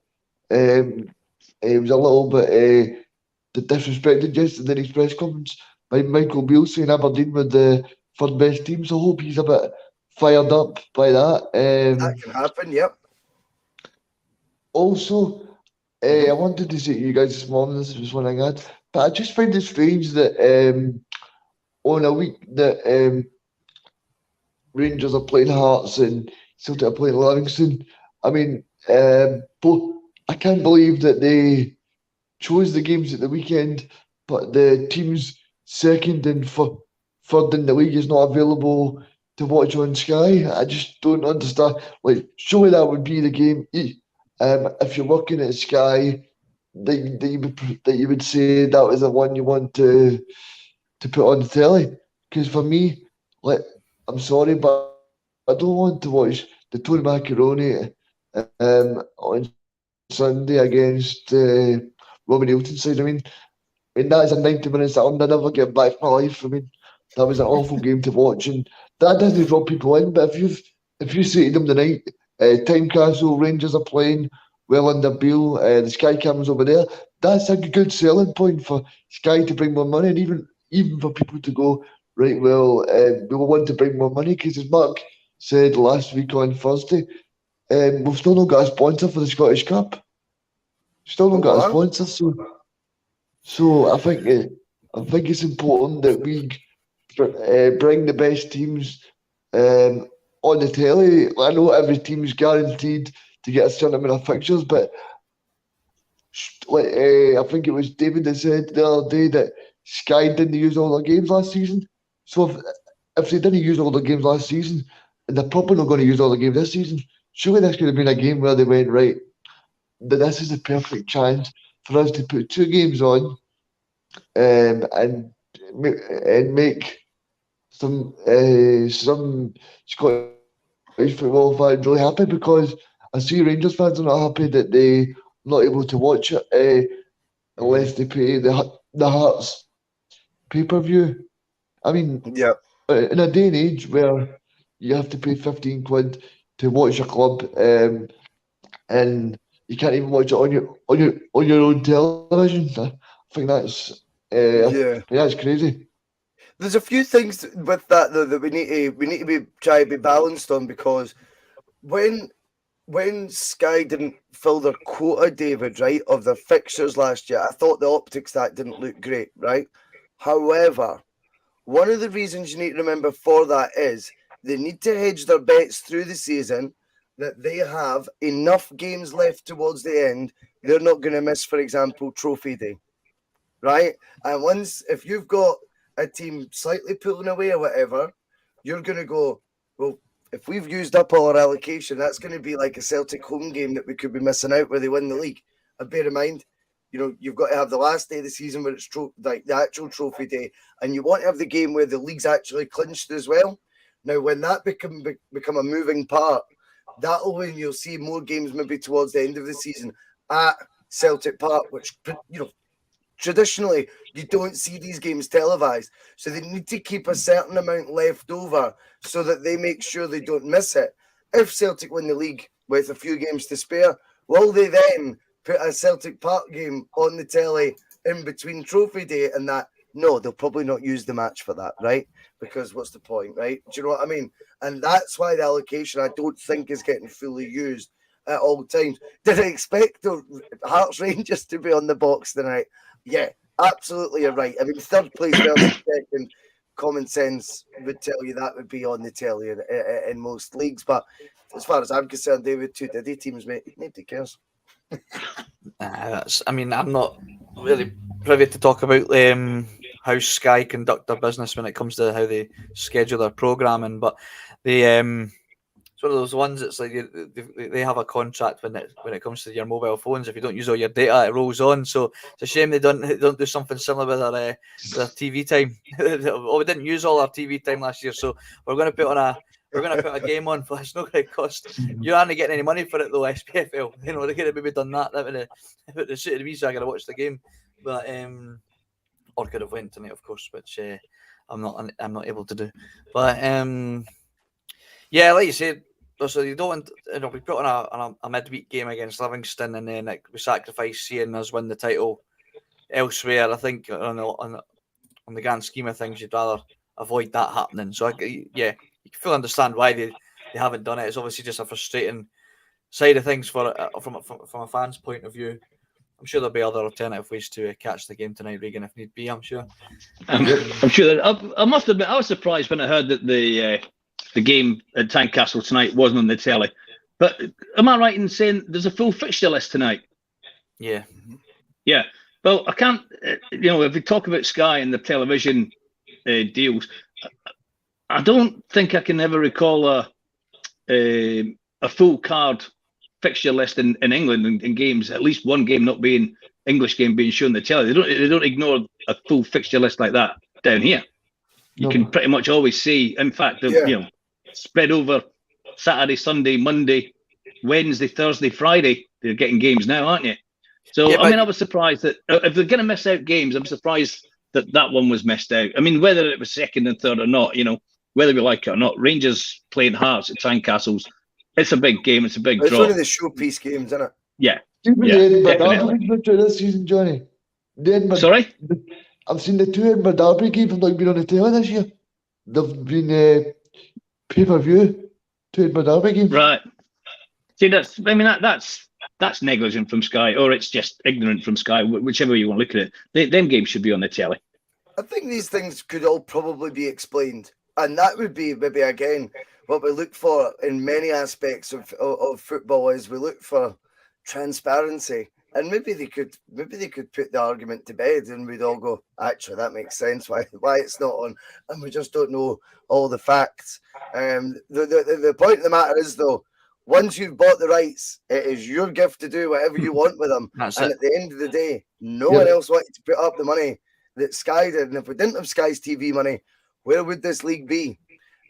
disrespected yesterday in his press conference by Michael Beale, saying Aberdeen were the third best team. So I hope he's a bit fired up by that. That can happen, yep. Also, I wanted to say to you guys this morning, this was one I had, but I just find it strange that on a week that Rangers are playing Hearts and Celtic are playing Livingston, I mean, both, I can't believe that they chose the games at the weekend, but the teams second and third in the league is not available to watch on Sky. I just don't understand. Like, surely that would be the game. If you're working at Sky, that you would say that was the one you want to put on the telly. Because for me, like, I'm sorry, but I don't want to watch the Tony Macaroni on Sunday against Robbie Nielsen side. I mean, that is a 90 minutes that I'll never get back from my life. I mean, that was an awful game to watch, and that doesn't draw people in. But if you say to them tonight, Tynecastle, Rangers are playing well under Beale, the Sky cameras over there, that's a good selling point for Sky to bring more money, and even for people to go, right, well, we will want to bring more money, because as Mark said last week on Thursday, we've still not got a sponsor for the Scottish Cup. Still not got a sponsor, so I think it's important that we bring the best teams on the telly. I know every team is guaranteed to get a certain amount of fixtures, but I think it was David that said the other day that Sky didn't use all their games last season. So if they didn't use all their games last season, and they're probably not going to use all the games this season, surely this could have been a game where they went, right, this is the perfect chance for us to put 2 games on and make some Scottish football fans really happy, because I see Rangers fans are not happy that they're not able to watch it unless they pay the Hearts pay-per-view. I mean, in a day and age where you have to pay 15 quid to watch a club, and you can't even watch it on your own television, I think that's that's crazy. There's a few things with that though that we need to try to be balanced on, because when Sky didn't fill their quota, David, right, of their fixtures last year, I thought the optics that didn't look great, right? However, one of the reasons you need to remember for that is they need to hedge their bets through the season, that they have enough games left towards the end. They're not going to miss, for example, Trophy Day, right? And if you've got a team slightly pulling away or whatever, you're going to go, well, if we've used up all our allocation, that's going to be like a Celtic home game that we could be missing out where they win the league. And bear in mind, you've got to have the last day of the season where it's like the actual Trophy Day, and you want to have the game where the league's actually clinched as well. Now, when that become a moving part, that'll when you'll see more games maybe towards the end of the season at Celtic Park, which, you know, traditionally you don't see these games televised. So they need to keep a certain amount left over so that they make sure they don't miss it. If Celtic win the league with a few games to spare, will they then put a Celtic Park game on the telly in between trophy day and that? No, they'll probably not use the match for that, right? Because what's the point, right? Do you know what I mean? And that's why the allocation, I don't think, is getting fully used at all times. Did I expect the Hearts Rangers to be on the box tonight? Yeah, absolutely, you're right. I mean, third place versus second, common sense would tell you that would be on the telly in most leagues. But as far as I'm concerned, they were two Diddy teams, mate. Nobody cares. I mean, I'm not really privy to talk about how Sky conduct their business when it comes to how they schedule their programming, but they it's one of those ones that's like they have a contract when it comes to your mobile phones. If you don't use all your data, it rolls on. So it's a shame they don't do something similar with their TV time. We didn't use all our TV time last year, so we're going to put a game on, but it's not going to cost. You aren't getting any money for it though, SPFL. You know, they could have maybe done that. That would have suited me, so I got to watch the game. But or could have went tonight, of course, which I'm not able to do. But yeah, like you said, so you don't, we put on a midweek game against Livingston, and then we sacrifice seeing us win the title elsewhere. I think on the grand scheme of things, you'd rather avoid that happening. So you can fully understand why they haven't done it. It's obviously just a frustrating side of things from a fan's point of view. I'm sure there'll be other alternative ways to catch the game tonight, Regan, if need be. I'm sure. I'm sure that I must admit I was surprised when I heard that the game at Tynecastle tonight wasn't on the telly. But am I right in saying there's a full fixture list tonight? Yeah. Yeah. Well, I can't. If we talk about Sky and the television deals, I don't think I can ever recall a full card fixture list in England in games. At least one game not being English game being shown on the telly. They don't ignore a full fixture list like that down here. You can pretty much always see. In fact, spread over Saturday, Sunday, Monday, Wednesday, Thursday, Friday. They're getting games now, aren't you? So I was surprised that if they're going to miss out games, I'm surprised that one was missed out. I mean, whether it was second and third or not, whether we like it or not, Rangers playing Hearts at Tynecastle's, it's a big game. It's a big draw. It's one of the showpiece games, isn't it? Yeah. This season, Johnny. Sorry? I've seen the two Edinburgh Derby games have not been on the telly this year. They've been pay-per-view, two Edinburgh Derby games. Right. See, that's negligent from Sky, or it's just ignorant from Sky, whichever way you want to look at it. Them games should be on the telly. I think these things could all probably be explained. And that would be maybe, again, what we look for in many aspects of football is we look for transparency. And maybe they could put the argument to bed and we'd all go, actually, that makes sense why it's not on. And we just don't know all the facts. The point of the matter is, though, once you've bought the rights, it is your gift to do whatever you want with them. At the end of the day, no one else wanted to put up the money that Sky did. And if we didn't have Sky's TV money, where would this league be?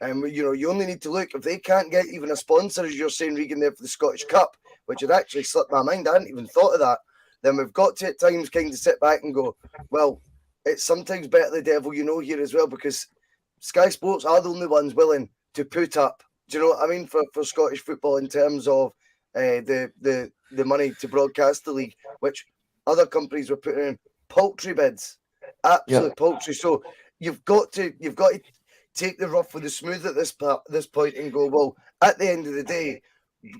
And you only need to look. If they can't get even a sponsor, as you're saying, Regan, there for the Scottish Cup, which had actually slipped my mind, I hadn't even thought of that, then we've got to at times kind of sit back and go, well, it's sometimes better the devil here as well, because Sky Sports are the only ones willing to put up, do you know what I mean, for Scottish football in terms of the money to broadcast the league, which other companies were putting in paltry bids, absolute paltry. So you've got to take the rough with the smooth at this point and go, well, at the end of the day,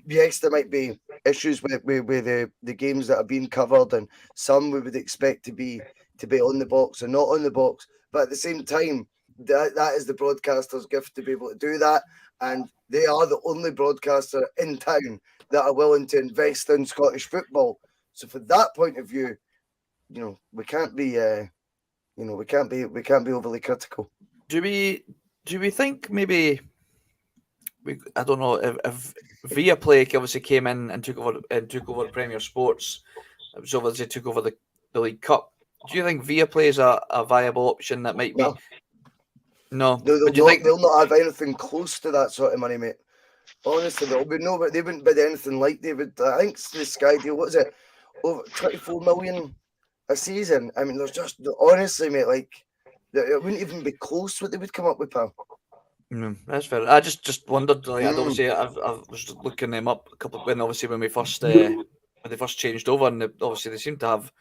yes, there might be issues with the games that are being covered, and some we would expect to be on the box and not on the box. But at the same time, that is the broadcaster's gift to be able to do that, and they are the only broadcaster in town that are willing to invest in Scottish football. So, from that point of view, we can't be, we can't be overly critical. Do we think maybe? I don't know if Viaplay obviously came in and took over Premier Sports, so obviously took over the League Cup. Do you think Viaplay is a viable option that might be? No. They'll not have anything close to that sort of money, mate. Honestly, there'll be no, but they wouldn't bid anything like they would. I think the Sky deal. What is it? over 24 million a season. I mean, there's just honestly, mate, like it wouldn't even be close what they would come up with, pal. That's fair. I just wondered. Like, I'd obviously, I was looking them up a couple when we first when they first changed over, and obviously they seem to have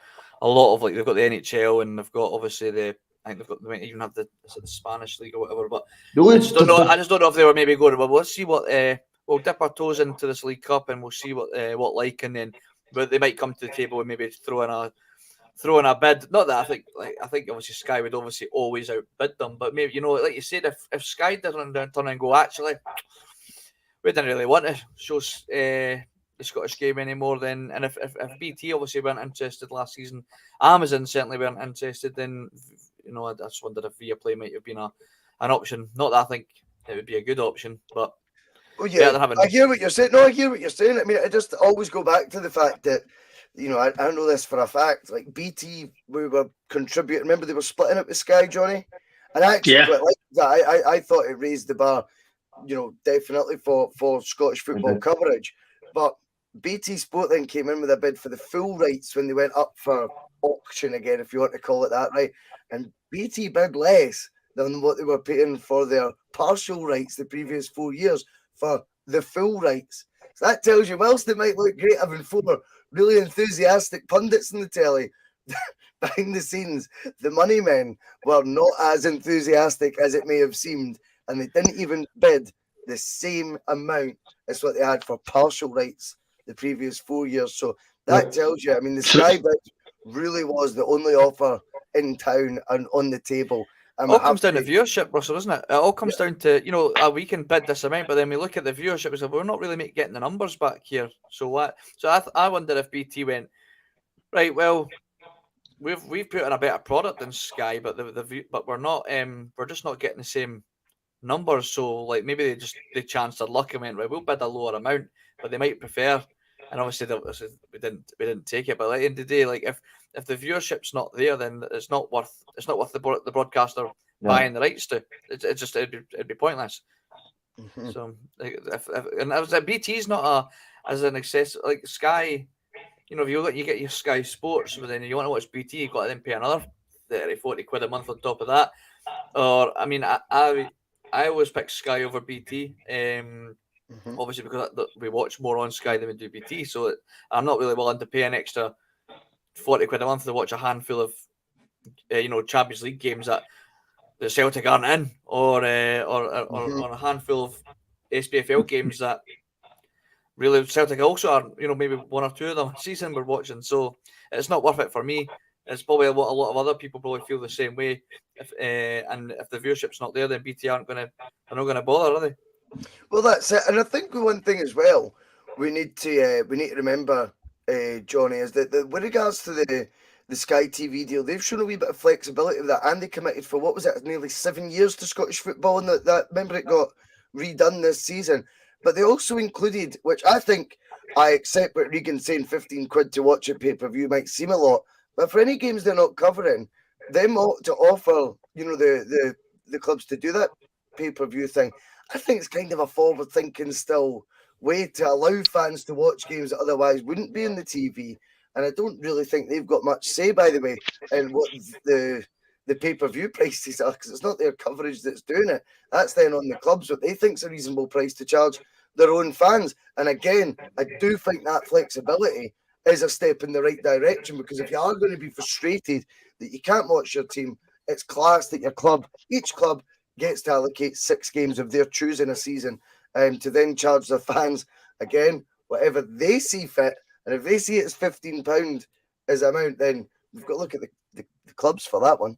a lot of, like, they've got the NHL and they've got obviously I think they might even have the Spanish league or whatever. But I just don't know if they were maybe going. Well, let's see what we'll dip our toes into this League Cup and we'll see what like, and then but they might come to the table and maybe throw in a bid. Not that I think obviously Sky would obviously always outbid them, but maybe, like you said, if Sky doesn't turn and go, actually, we didn't really want to show the Scottish game anymore, then, and if BT obviously weren't interested last season, Amazon certainly weren't interested, then I just wondered if Viaplay might have been an option. Not that I think it would be a good option, but I hear what you're saying. No, I hear what you're saying. I mean, I just always go back to the fact that, I know this for a fact. Like BT, we were contributing. Remember, they were splitting it with Sky, Johnny, and I actually quite liked that. I thought it raised the bar, definitely for Scottish football coverage. But BT Sport then came in with a bid for the full rights when they went up for auction again, if you want to call it that, right? And BT bid less than what they were paying for their partial rights the previous 4 years for the full rights. So that tells you, whilst it might look great having 4 really enthusiastic pundits in the telly, behind the scenes, the money men were not as enthusiastic as it may have seemed, and they didn't even bid the same amount as what they had for partial rights the previous 4 years. So that tells you, I mean, the Sky bid really was the only offer in town and on the table. It all comes down to viewership, Russell, doesn't it? It all comes down to, we can bid this amount, but then we look at the viewership and say, we're not really getting the numbers back here. So what? So I wonder if BT went, right, well, we've put in a better product than Sky, but but we're not, we're just not getting the same numbers. So, like, maybe they chanced their luck and went, right, we'll bid a lower amount, but they might prefer. And obviously we didn't take it. But at the end of the day, like, if the viewership's not there, then it's not worth the broadcaster buying the rights to. It'd be pointless. Mm-hmm. So and I was like, BT's not as an access like Sky. If you get your Sky Sports, but then you want to watch BT, you've got to then pay another 30-40 quid a month on top of that. Or I mean, I always pick Sky over BT. Obviously, because we watch more on Sky than we do BT, so I'm not really willing to pay an extra 40 quid a month to watch a handful of Champions League games that the Celtic aren't in, or a handful of SPFL games that really Celtic also aren't. Maybe 1 or 2 of them a season we're watching. So it's not worth it for me. It's probably what a lot of other people probably feel the same way. And if the viewership's not there, then BT are not going to bother, are they? Well, that's it. And I think one thing as well we need to remember, Johnny, is that with regards to the Sky TV deal, they've shown a wee bit of flexibility with that, and they committed for, what was it, nearly 7 years to Scottish football, and that remember it got redone this season. But they also included, which I think I accept what Regan's saying, 15 quid to watch a pay-per-view might seem a lot, but for any games they're not covering, them to offer, the clubs to do that pay-per-view thing, I think it's kind of a forward-thinking still way to allow fans to watch games that otherwise wouldn't be on the TV. And I don't really think they've got much say, by the way, in what the pay-per-view prices are, because it's not their coverage that's doing it. That's then on the clubs, what they think's a reasonable price to charge their own fans. And again, I do think that flexibility is a step in the right direction, because if you are going to be frustrated that you can't watch your team, it's class that each club gets to allocate 6 games of their choosing a season, to then charge their fans, again, whatever they see fit. And if they see it as £15 as amount, then we've got to look at the clubs for that one.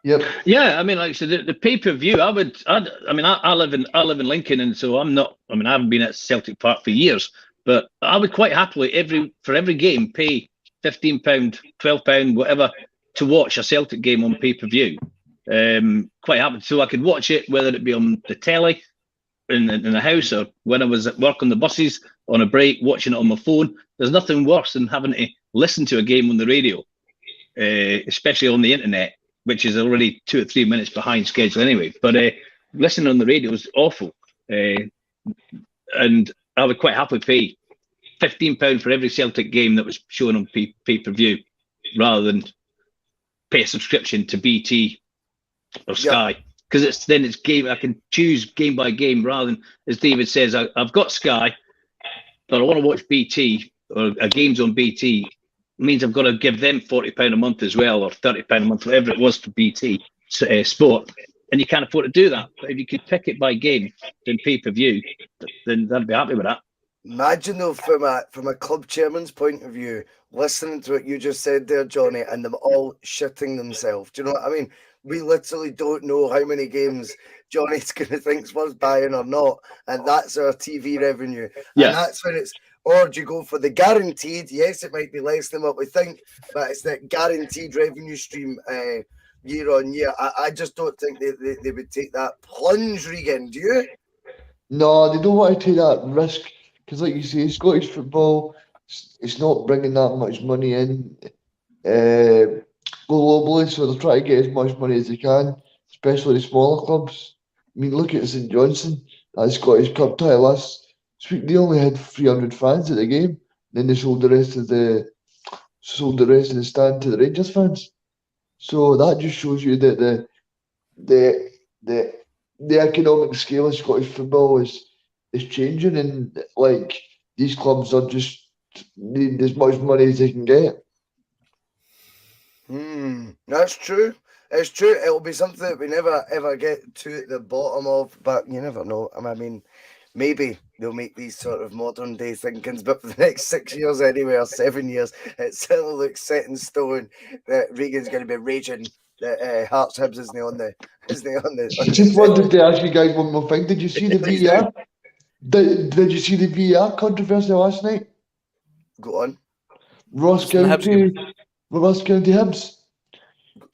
Yep. Yeah, I mean, like I said, the pay-per-view, I live in Lincoln, and so I haven't been at Celtic Park for years, but I would quite happily for every game pay £15, £12, whatever, to watch a Celtic game on pay-per-view. Quite happy, so I could watch it, whether it be on the telly, in the house, or when I was at work on the buses, on a break, watching it on my phone. There's nothing worse than having to listen to a game on the radio, especially on the internet, which is already 2 or 3 minutes behind schedule anyway. But listening on the radio is awful. And I would quite happily pay £15 for every Celtic game that was shown on pay-per-view, rather than pay a subscription to BT or Sky. Because it's game. I can choose game by game rather than, as David says, I've got Sky, but I want to watch BT or a games on BT. It means I've got to give them £40 a month as well, or £30 a month, whatever it was for BT Sport. And you can't afford to do that. But if you could pick it by game than pay-per-view, then I'd be happy with that. Imagine though, from a club chairman's point of view, listening to what you just said there, Johnny, and them all shitting themselves. Do you know what I mean? We literally don't know how many games Johnny's going to think's worth buying or not, and that's our TV revenue. Yeah. And that's when it's, or do you go for the guaranteed? Yes, it might be less than what we think, but it's that guaranteed revenue stream year on year. I just don't think they would take that plunge, Regan. Do you? No, they don't want to take that risk because, like you say, Scottish football, it's not bringing that much money in globally, so they're trying to get as much money as they can, especially the smaller clubs. I mean, look at St Johnstone, that Scottish Cup title last week. They only had 300 fans at the game. Then they sold the rest of the stand to the Rangers fans. So that just shows you that the economic scale of Scottish football is changing, and like these clubs are just needing as much money as they can get. That's true. It's true. It'll be something that we never ever get to the bottom of, but you never know. I mean, maybe they'll make these sort of modern day thinkings, but for the next 6 years anyway, or 7 years, it certainly looks set in stone that Regan's going to be raging that Hearts Hibs isn't on the. I just wanted to ask you guys one more thing. Did you see the VAR? Did you see the VAR controversy last night? Go on. Ross County Hibs.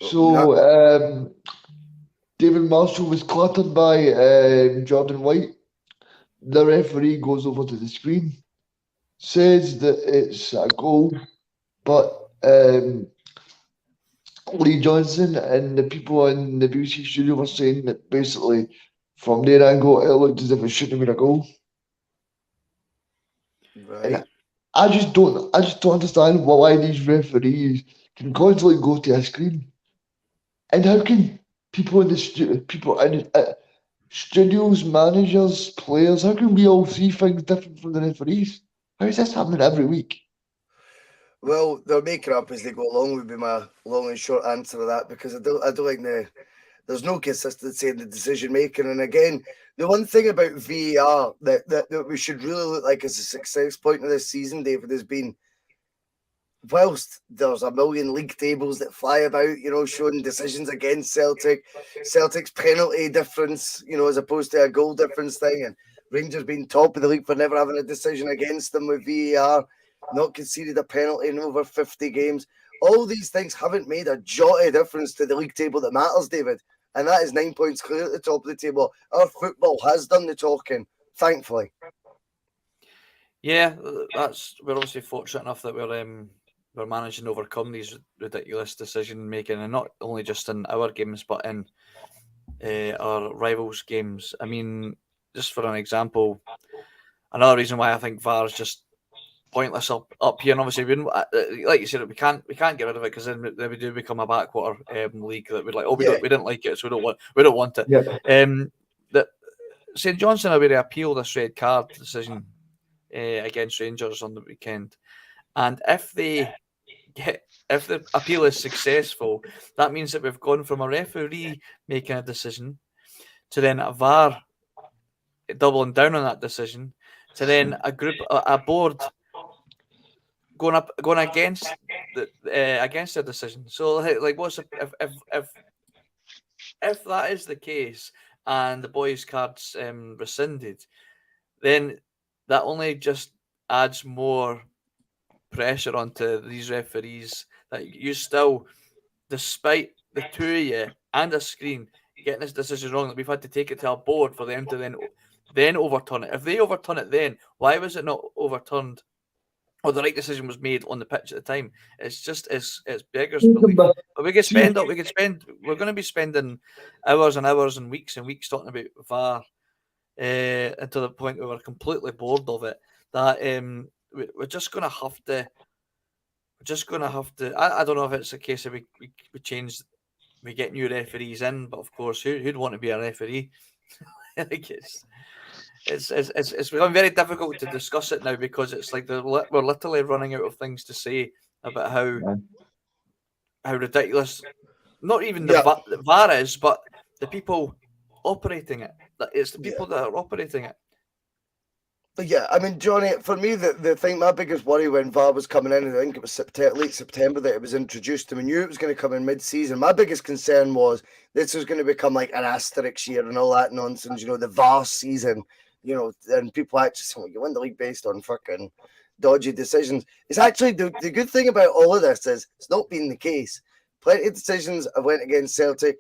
So David Marshall was cluttered by Jordan White. The referee goes over to the screen, says that it's a goal, but Lee Johnson and the people in the BBC studio were saying that basically from their angle it looked as if it shouldn't have been a goal. Right. And I just don't understand why these referees can constantly go to a screen, and how can people in the studios, managers, players, how can we all see things different from the referees? How is this happening every week? Well, they'll make it up as they go along would be my long and short answer to that, because I don't think there's no consistency in the decision making. And again, the one thing about VAR that we should really look like as a success point of this season, David, has been, whilst there's a million league tables that fly about, showing decisions against Celtic, Celtic's penalty difference, as opposed to a goal difference thing, and Rangers being top of the league for never having a decision against them with VAR, not conceded a penalty in over 50 games. All these things haven't made a jot of difference to the league table that matters, David. And that is 9 points clear at the top of the table. Our football has done the talking, thankfully. Yeah, we're obviously fortunate enough that we're managing to overcome these ridiculous decision making, and not only just in our games, but in our rivals' games. I mean, just for an example, another reason why I think VAR is just pointless up here, and obviously we like you said, we can't get rid of it, because then we do become a backwater league that we're like, we didn't like it, so we don't want it. Yeah. That St Johnstone are going to appeal this red card decision against Rangers on the weekend, and if the appeal is successful, that means that we've gone from a referee making a decision to then a VAR doubling down on that decision, to then a board going against the decision. So like what's if that is the case and the boys' cards rescinded, then that only just adds more pressure onto these referees, that you still, despite the two of you and a screen getting this decision wrong, that we've had to take it to our board for them to then overturn it. If they overturn it, then why was it not overturned, or the right decision was made on the pitch at the time? It's just it's beggars belief. But we're going to be spending hours and hours and weeks talking about VAR until the point where we're completely bored of it. That we're just going to have to. We're just going to have to. I don't know if it's a case of we change, we get new referees in, but of course, who'd want to be a referee? Like it's become very difficult to discuss it now because it's like we're literally running out of things to say about how ridiculous, not even the VAR is, but the people operating it. It's the people that are operating it. But yeah, I mean, Johnny, for me, the thing, my biggest worry when VAR was coming in, I think it was late September that it was introduced, and we knew it was going to come in mid-season. My biggest concern was this was going to become like an asterisk year and all that nonsense, you know, the VAR season, you know, and people actually say, well, you win the league based on fucking dodgy decisions. It's actually, the good thing about all of this is it's not been the case. Plenty of decisions have went against Celtic.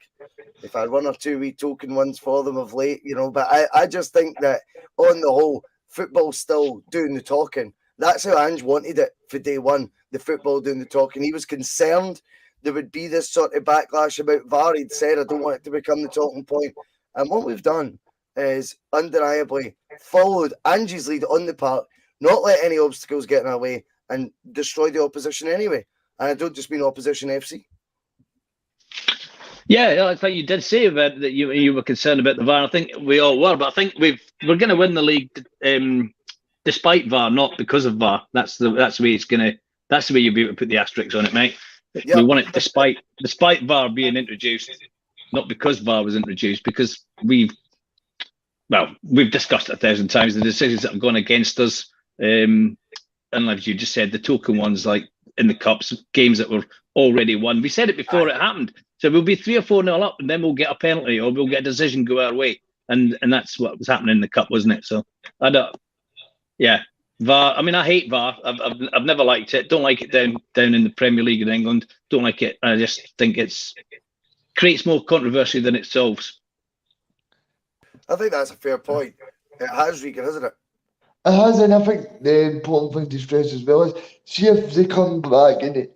They've had 1 or 2 wee token ones for them of late, you know, but I just think that on the whole, football's still doing the talking. That's how Ange wanted it for day one, the football doing the talking. He was concerned there would be this sort of backlash about VAR. He'd said, I don't want it to become the talking point. And what we've done is undeniably followed Ange's lead on the park, not let any obstacles get in our way, and destroy the opposition anyway. And I don't just mean opposition FC. Yeah, I think you did say about that you were concerned about the VAR. I think we all were, but I think we're going to win the league despite VAR, not because of VAR. That's the way it's going to. That's the way you'll be able to put the asterisks on it, mate. Yep. We won it despite VAR being introduced, not because VAR was introduced. Because we've discussed it 1,000 times the decisions that have gone against us, and like you just said, the token ones like in the cups, games that were already won. We said it before it happened. So we'll be 3 or 4-0 up, and then we'll get a penalty, or we'll get a decision go our way, and that's what was happening in the cup, wasn't it? So VAR. I mean, I hate VAR. I've never liked it. Don't like it down in the Premier League in England. Don't like it. I just think it's creates more controversy than it solves. I think that's a fair point. It has, Regan, hasn't it? It has, and I think the important thing to stress as well is, see if they come back and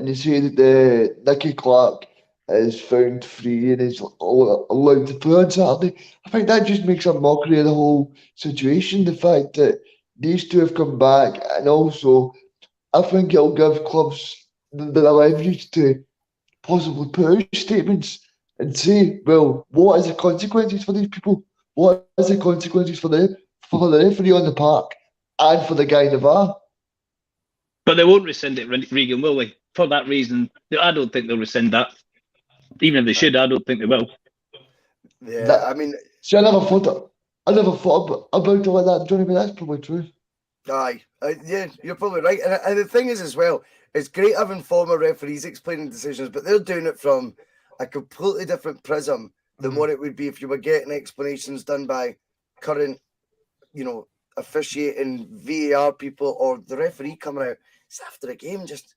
they say that the Nicky Clark is found free and is allowed to play on Saturday. I think that just makes a mockery of the whole situation. The fact that these two have come back, and also I think it'll give clubs the leverage to possibly put out statements and say, well, what is the consequences for these people? What is the consequences for the referee on the park and for the guy in the VAR? But they won't rescind it, Regan, will they? For that reason, I don't think they'll rescind that. Even if they should, I don't think they will. Yeah, I mean... See, I never thought about it like that, Johnny, but that's probably true. Aye. Yeah, you're probably right. And the thing is as well, it's great having former referees explaining decisions, but they're doing it from a completely different prism than what it would be if you were getting explanations done by current, you know, officiating VAR people or the referee coming out. It's after the game, just...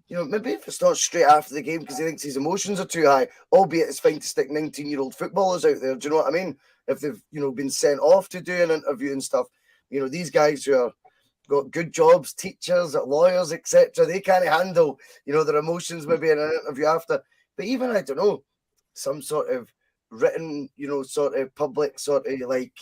You know, maybe if it's not straight after the game because he thinks his emotions are too high, albeit it's fine to stick 19-year-old footballers out there. Do you know what I mean? If they've, you know, been sent off to do an interview and stuff, you know, these guys who are got good jobs, teachers, lawyers, etc., they can't handle, you know, their emotions maybe in an interview after. But even, I don't know, some sort of written, you know, sort of public sort of like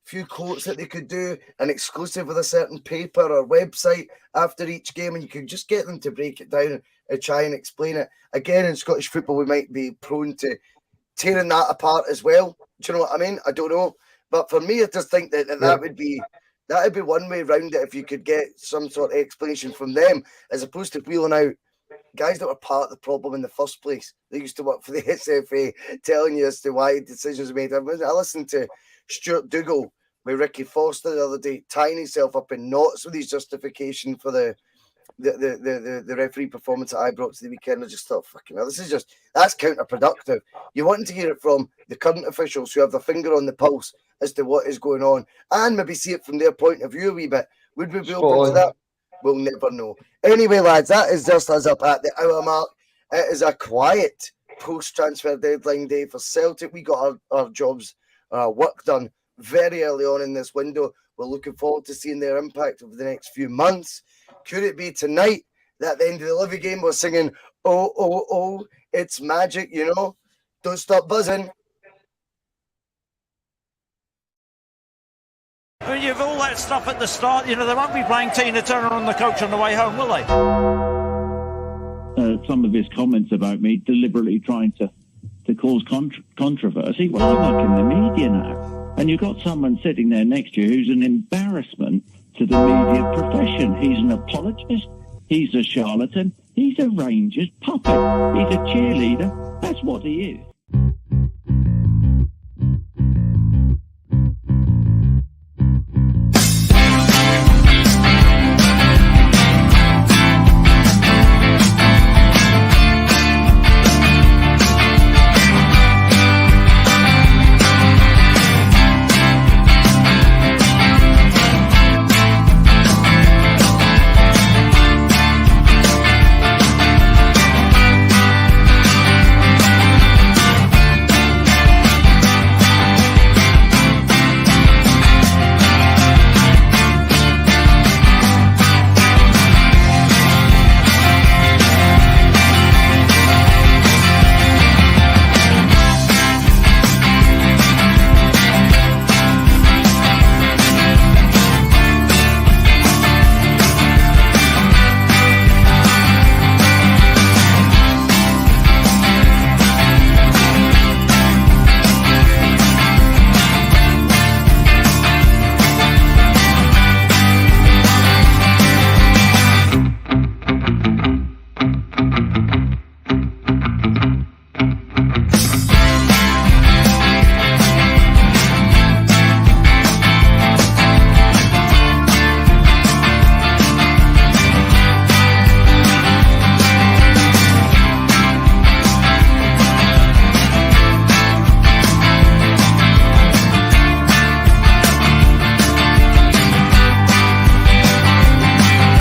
few quotes that they could do, an exclusive with a certain paper or website after each game, and you could just get them to break it down and try and explain it. Again, in Scottish football, we might be prone to tearing that apart as well. Do you know what I mean? I don't know. But for me, I just think that would be one way around it if you could get some sort of explanation from them, as opposed to wheeling out guys that were part of the problem in the first place. They used to work for the SFA, telling you as to why decisions were made. I listened to Stuart Dougal with Ricky Foster the other day, tying himself up in knots with his justification for the referee performance that I brought to the weekend. I just thought, fucking hell, that's counterproductive. You want to hear it from the current officials who have their finger on the pulse as to what is going on, and maybe see it from their point of view a wee bit. Would we be open to that? We'll never know. Anyway, lads, that is just us up at the hour mark. It is a quiet post-transfer deadline day for Celtic. We got our jobs, our work done very early on in this window. We're looking forward to seeing their impact over the next few months. Could it be tonight that at the end of the Livy game we're singing, oh, oh, oh, it's magic, you know? Don't stop buzzing. When you've all that stuff at the start, you know, they won't be playing Tina Turner on the coach on the way home, will they? Some of his comments about me deliberately trying to cause controversy. Well, I work in the media now, and you've got someone sitting there next to you who's an embarrassment to the media profession. He's an apologist. He's a charlatan. He's a Rangers puppet. He's a cheerleader. That's what he is.